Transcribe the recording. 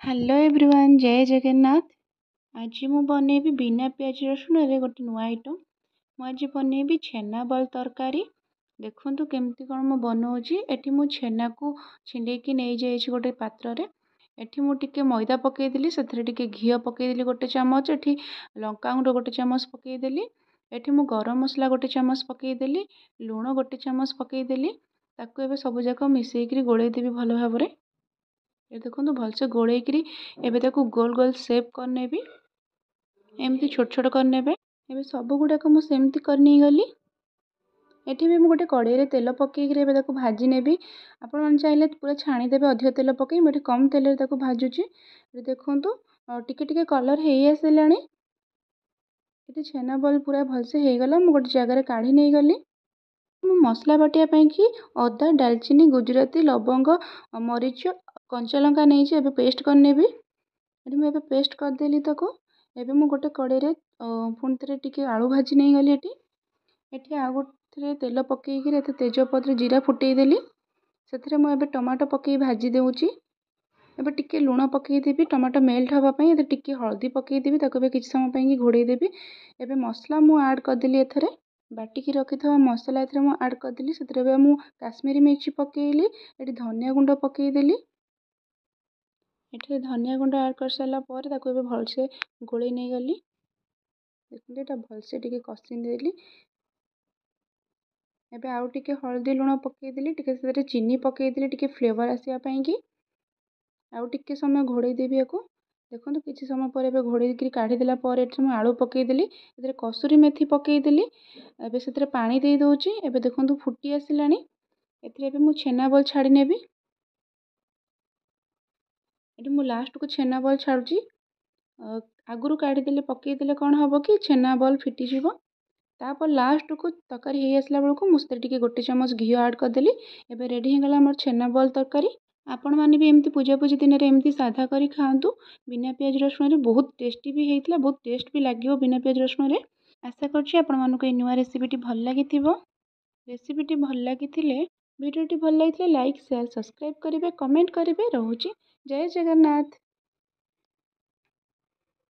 Hello everyone, जय जगन्नाथ। आज मु बनैबी बिना पियाज रसुण रे गोटे नुआ आइटम। मुझे बनैबी छेना बल तरकारी। देखंतु केमती कौन मु बनाऊँगी। एठी मु छेना को छिंडेकी नहीं जाइए गोटे पात्र रे। एठी मु टिके मैदा पकईदेली, से टिके घी पकईदेली गोटे चामच। एठी लंका गुंड गोटे चामच पकईदेली। एठी मु गरम मसला गोटे चामच पकईदेली, लुण गोटे चामच पकईदेली। ताकू एबे सब जाक मिसेइकरी गोलई देवी भल भाବରେ। ये देखो भलसे गोलैकरी एबे ताकू गोल गोल सेप करनेबी, एमती छोट छोट करनेबे। एबे सब गुड़ाक मु सेमती करनी गली। एठी भी मु गोटे कड़ाई रे तेल पकईकरी एबे ताकू भाजी नेबी। आपण मन चाहिले पूरा छाणी देबे अधिक तेल पकई, मु एठी कम तेल रे ताकू भाजुची। देखंतु टिके टिके कलर हेई आसिलानी। एठी छेना बॉल पूरा भलसे हेई गला। मु गोटे जगह रे काढी नै गली। मु मसला बाटिया ପାଇଁ कि अदा, डालचीनी, गुजराती, लवंग, मरीच, कंचा लंका नहीं एबे पेस्ट करनेबी। एठी मु एबे पेस्ट करदेली ताको। एबे मु गोटे कड़ाई रे पुणी थे टिके आलू भाजी नहीं गली। एठी आ गोटे तेल पकईकरी एते तेजपत्र जीरा फुटेदेली। से मु एबे टमाटो पकई भाजी देउची। एबे टिके लुण पकईदेवी टमाटो मेल्ट हवा पई। एते टिके हल्दी पकईदेवी, ताको एबे किछि समय पई कि घोड़ई देवी। एबे मसला मु ऐड करदेली। एथरे बाटिकी रखिथवा मसला एथरे मु ऐड करदेली। सेथरे एबे मु काश्मीरी मिर्ची पकईली। एठी धनिया गुंड पकईदेली। एठी धनिया गुंड ऐड कर सारा पर ताको एबे भलसे गोळई नै गली। देखंतु एटा भलसे टिके कसी देली। एबे आउ टिके हल्दी लुण पकईदेली, टिके सेथरे चीनी पकईदेली टिके फ्लेवर आसिया पई कि। आउ टिके समय घोड़ई देवी याको। देखंतु किछि समय पर एबे घोड़ई करी काढी देला पर एठी मु आलू पकईदेली। एथरे कसुरी मेथी पकईदेली। एबे सेथरे पानी देई दोउची। एबे देखंतु फुटी आसिलानी। एथरे एबे मु छेना बॉल छाड़ी नेबी। एठी मु लास्ट को छेना बॉल छाड़ुची। आगुरु काढ़ीदेले पकईदेले कौन हम कि छेना बॉल फिटी जीवो। तापर लास्ट को तरकारी हेई आसला बेलू मुझे टिके गोटे चामच घी ऐड करदेली। एबे रेडी हो गला मोर छेना बॉल तरकारी। आपण मैंने भी एमती पूजा पूजी दिन में एमती साधा करी खातु बिना पियाज रसुण रे। बहुत टेस्टी भी होता, बहुत टेस्ट भी लगे बिना पियाज रसुण रे। आशा करुँच आपण मानक नुआ रेसिपीटी भल लगी। रेसिपीटी भल लगी भिडियोटी भल लगी लाइक शेयर सब्सक्राइब करेंगे, कमेंट करेंगे। रोचे जय जगन्नाथ।